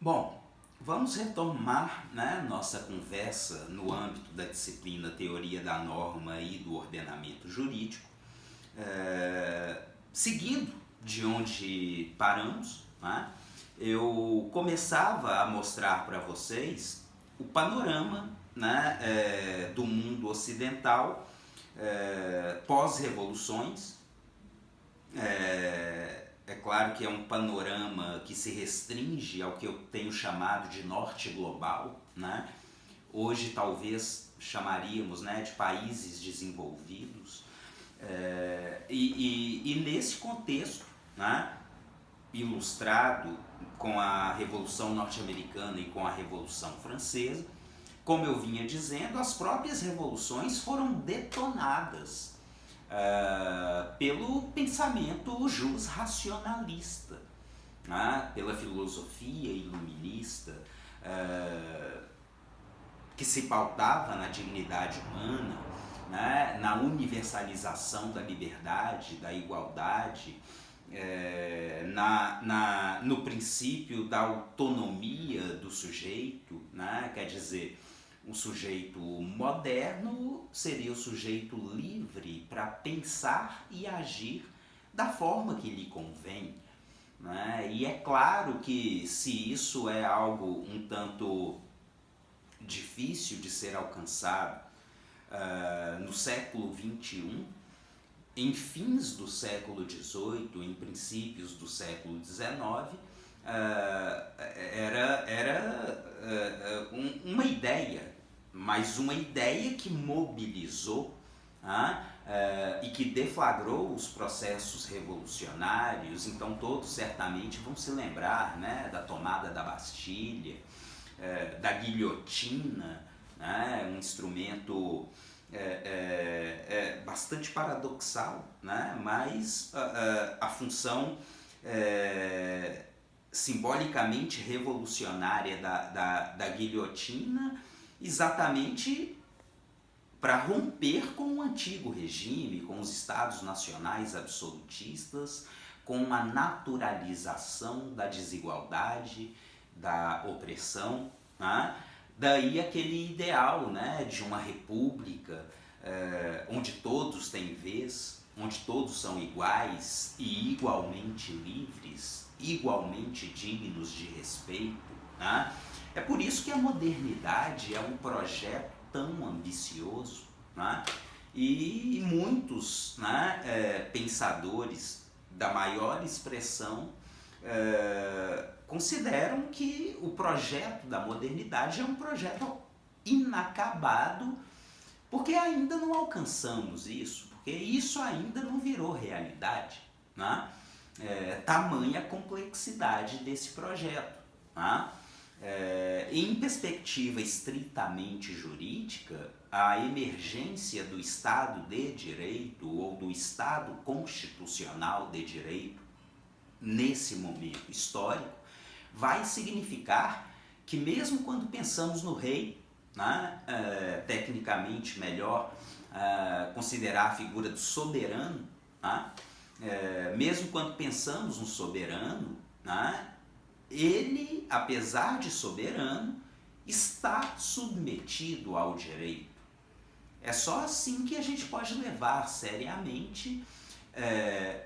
Bom, vamos retomar, né, nossa conversa no âmbito da disciplina Teoria da Norma e do Ordenamento Jurídico, seguindo de onde paramos, né, eu começava a mostrar para vocês o panorama, né, do mundo ocidental pós-revoluções. É claro que é um panorama que se restringe ao que eu tenho chamado de norte global, né? Hoje talvez chamaríamos, né, de países desenvolvidos, e nesse contexto, né, ilustrado com a Revolução Norte-Americana e com a Revolução Francesa, como eu vinha dizendo, as próprias revoluções foram detonadas pelo pensamento jus-racionalista, né? Pela filosofia iluminista, que se pautava na dignidade humana, né? Na universalização da liberdade, da igualdade, no princípio da autonomia do sujeito, né? Quer dizer, um sujeito moderno seria o sujeito livre para pensar e agir da forma que lhe convém, né? E é claro que se isso é algo um tanto difícil de ser alcançado no século XXI, em fins do século XVIII, em princípios do século XIX, uma ideia, mas uma ideia que mobilizou e que deflagrou os processos revolucionários. Então todos certamente vão se lembrar, né, da tomada da Bastilha, da guilhotina, né, um instrumento bastante paradoxal, né, mas a função simbolicamente revolucionária da guilhotina, exatamente para romper com o antigo regime, com os estados nacionais absolutistas, com a naturalização da desigualdade, da opressão, né? Daí aquele ideal, né, de uma república onde todos têm vez, onde todos são iguais e igualmente livres, igualmente dignos de respeito, né? É por isso que a modernidade é um projeto tão ambicioso, né? E muitos, né, pensadores da maior expressão consideram que o projeto da modernidade é um projeto inacabado, porque ainda não alcançamos isso, porque isso ainda não virou realidade, né? Tamanha a complexidade desse projeto, né? Em perspectiva estritamente jurídica, a emergência do Estado de Direito ou do Estado constitucional de direito nesse momento histórico vai significar que, mesmo quando pensamos no rei, né, tecnicamente melhor considerar a figura do soberano, né, mesmo quando pensamos no soberano, né, ele, apesar de soberano, está submetido ao direito. É só assim que a gente pode levar seriamente, é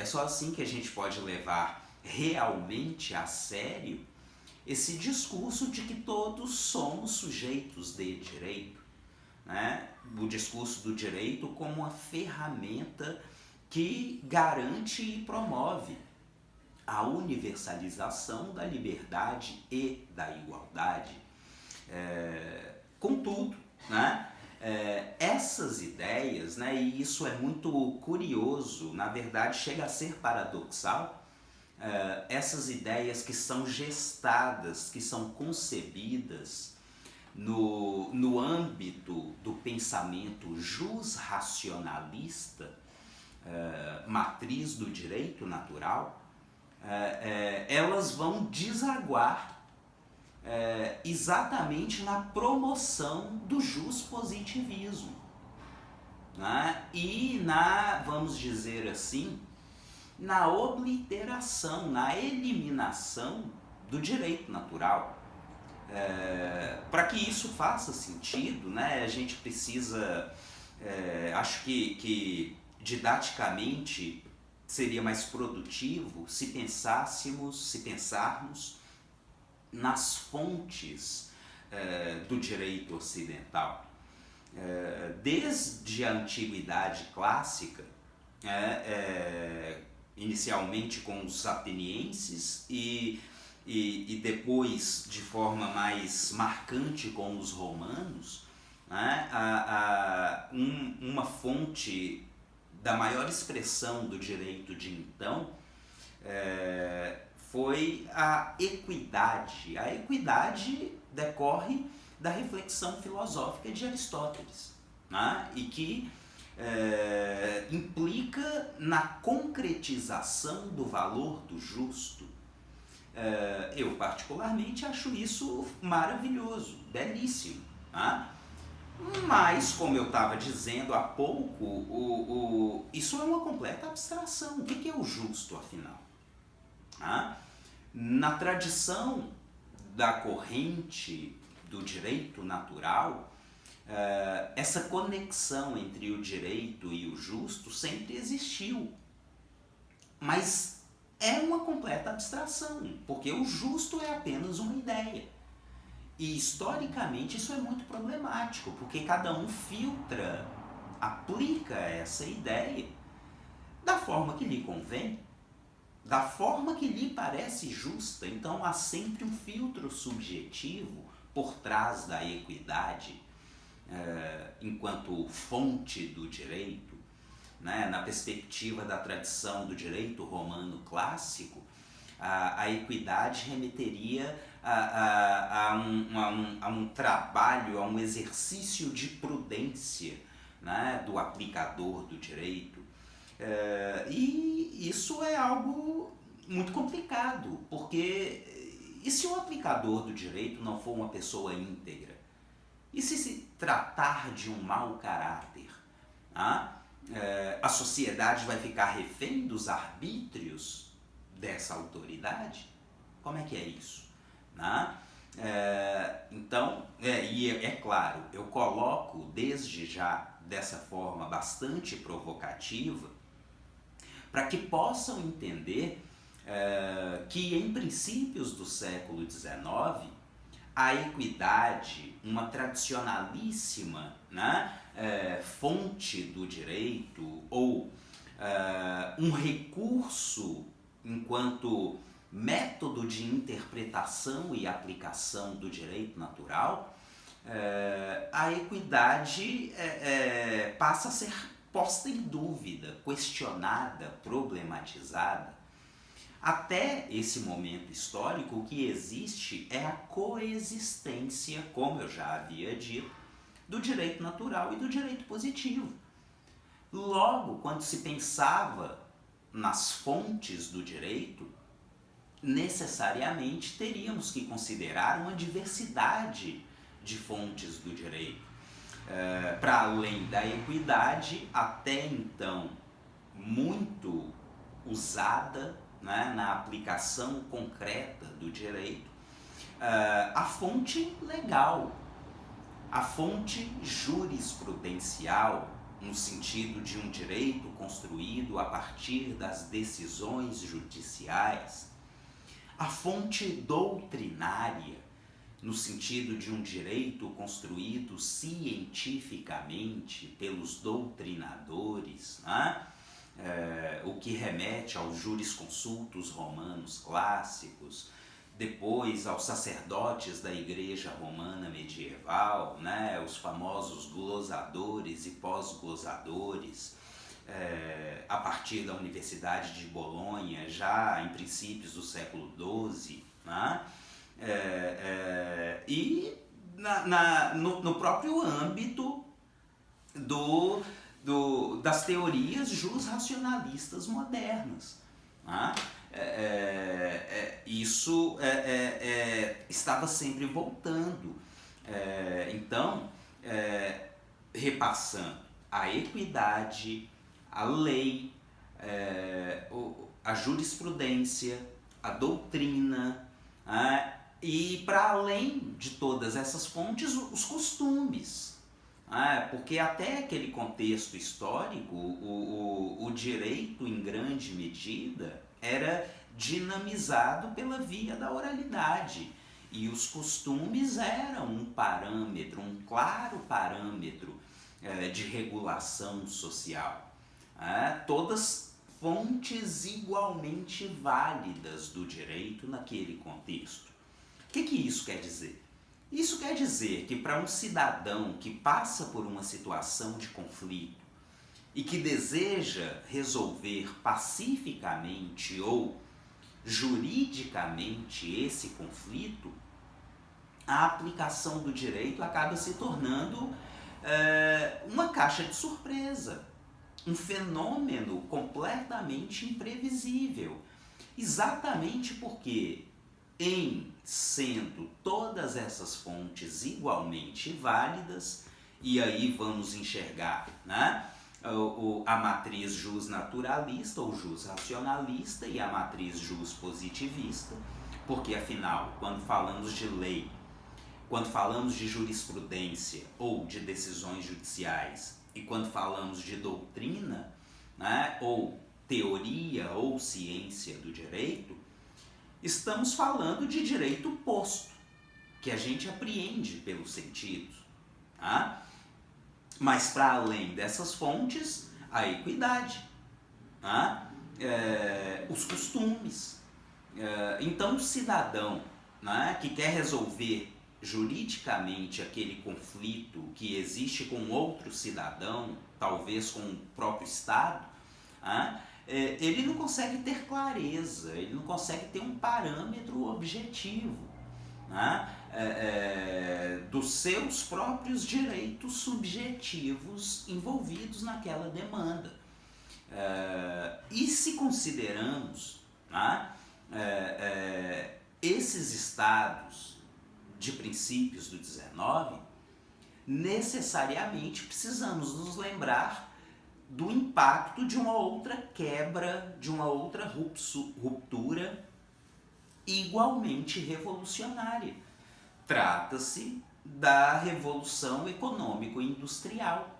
só assim que a gente pode levar realmente a sério esse discurso de que todos somos sujeitos de direito, né? O discurso do direito como uma ferramenta que garante e promove a universalização da liberdade e da igualdade. Contudo, né, essas ideias, né, e isso é muito curioso, na verdade chega a ser paradoxal, essas ideias que são gestadas, que são concebidas no âmbito do pensamento jus-racionalista, matriz do direito natural, elas vão desaguar exatamente na promoção do juspositivismo, né? E vamos dizer assim, na obliteração, na eliminação do direito natural. Para que isso faça sentido, né, a gente precisa, acho que didaticamente seria mais produtivo se pensarmos nas fontes do direito ocidental. Desde a antiguidade clássica, inicialmente com os atenienses e depois de forma mais marcante com os romanos, né, uma fonte da maior expressão do direito de então foi a equidade. A equidade decorre da reflexão filosófica de Aristóteles, né, e que implica na concretização do valor do justo. Eu particularmente acho isso maravilhoso, belíssimo, né? Mas, como eu estava dizendo há pouco, isso é uma completa abstração. O que é o justo, afinal? Na tradição da corrente do direito natural, essa conexão entre o direito e o justo sempre existiu. Mas é uma completa abstração, porque o justo é apenas uma ideia. E historicamente isso é muito problemático, porque cada um filtra, aplica essa ideia da forma que lhe convém, da forma que lhe parece justa. Então há sempre um filtro subjetivo por trás da equidade, enquanto fonte do direito, né? Na perspectiva da tradição do direito romano clássico, a equidade remeteria a um trabalho, a um exercício de prudência, né, do aplicador do direito. E isso é algo muito complicado, porque e se o aplicador do direito não for uma pessoa íntegra? E se tratar de um mau caráter? A sociedade vai ficar refém dos arbítrios dessa autoridade? Como é que é isso? Então, e é claro, eu coloco desde já dessa forma bastante provocativa para que possam entender que em princípios do século XIX a equidade, uma tradicionalíssima, né, fonte do direito, ou um recurso enquanto método de interpretação e aplicação do direito natural, a equidade passa a ser posta em dúvida, questionada, problematizada. Até esse momento histórico, o que existe é a coexistência, como eu já havia dito, do direito natural e do direito positivo. Logo, quando se pensava nas fontes do direito, necessariamente teríamos que considerar uma diversidade de fontes do direito. Para além da equidade, até então muito usada, né, na aplicação concreta do direito, a fonte legal, a fonte jurisprudencial, no sentido de um direito construído a partir das decisões judiciais, a fonte doutrinária, no sentido de um direito construído cientificamente pelos doutrinadores, né? O que remete aos jurisconsultos romanos clássicos, depois aos sacerdotes da igreja romana medieval, né? Os famosos glosadores e pós-glosadores, a partir da Universidade de Bolonha, já em princípios do século XII, né? E no próprio âmbito das teorias jusracionalistas modernas. Né? Isso estava sempre voltando. Então, repassando a equidade, a lei, a jurisprudência, a doutrina, E para além de todas essas fontes, os costumes. Porque até aquele contexto histórico, o direito, em grande medida, era dinamizado pela via da oralidade. E os costumes eram um parâmetro, um claro parâmetro de regulação social. Todas fontes igualmente válidas do direito naquele contexto. O que isso quer dizer? Isso quer dizer que para um cidadão que passa por uma situação de conflito e que deseja resolver pacificamente ou juridicamente esse conflito, a aplicação do direito acaba se tornando uma caixa de surpresa, um fenômeno completamente imprevisível. Exatamente porque, em sendo todas essas fontes igualmente válidas, e aí vamos enxergar, né, a matriz jus-naturalista ou jus-racionalista e a matriz jus-positivista, porque afinal, quando falamos de lei, quando falamos de jurisprudência ou de decisões judiciais, e quando falamos de doutrina, né, ou teoria ou ciência do direito, estamos falando de direito posto, que a gente apreende pelos sentidos. Mas para além dessas fontes, a equidade, os costumes. Então o cidadão, que quer resolver juridicamente aquele conflito que existe com outro cidadão, talvez com o próprio Estado, ele não consegue ter clareza, ele não consegue ter um parâmetro objetivo dos seus próprios direitos subjetivos envolvidos naquela demanda. E se consideramos esses estados de princípios do 19, necessariamente precisamos nos lembrar do impacto de uma outra quebra, de uma outra ruptura igualmente revolucionária. Trata-se da Revolução Econômico-Industrial.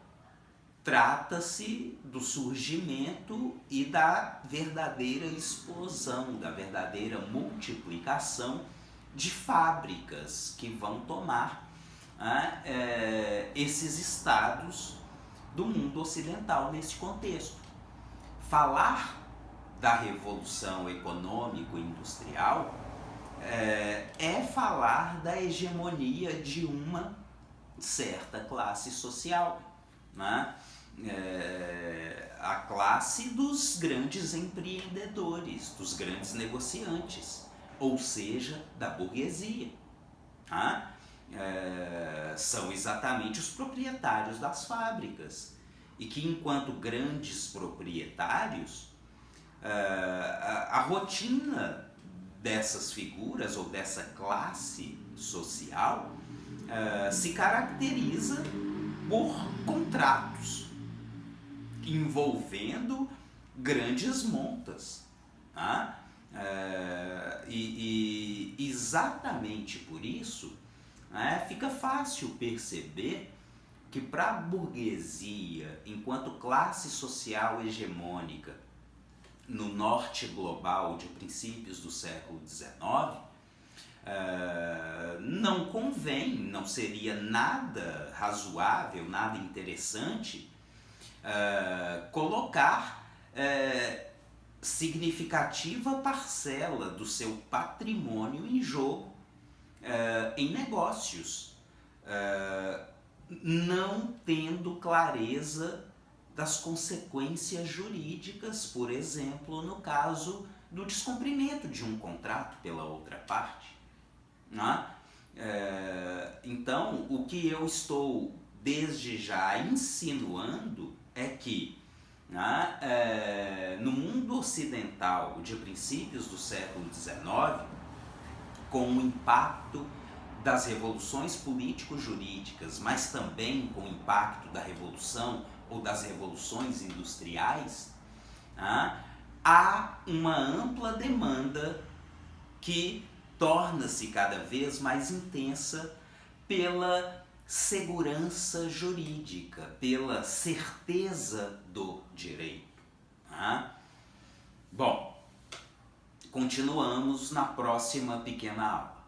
Trata-se do surgimento e da verdadeira explosão, da verdadeira multiplicação de fábricas que vão tomar esses estados do mundo ocidental nesse contexto. Falar da Revolução Econômico-Industrial é falar da hegemonia de uma certa classe social, a classe dos grandes empreendedores, dos grandes negociantes, ou seja, da burguesia. São exatamente os proprietários das fábricas, e que, enquanto grandes proprietários, a rotina dessas figuras ou dessa classe social se caracteriza por contratos envolvendo grandes montas. E exatamente por isso fica fácil perceber que para a burguesia, enquanto classe social hegemônica no norte global de princípios do século XIX, não convém, não seria nada razoável, nada interessante colocar significativa parcela do seu patrimônio em jogo em negócios, não tendo clareza das consequências jurídicas, por exemplo, no caso do descumprimento de um contrato pela outra parte. Então, o que eu estou desde já insinuando é que no mundo ocidental de princípios do século XIX, com o impacto das revoluções político-jurídicas, mas também com o impacto da revolução ou das revoluções industriais, há uma ampla demanda que torna-se cada vez mais intensa pela segurança jurídica, pela certeza do direito. Tá? Bom, continuamos na próxima pequena aula.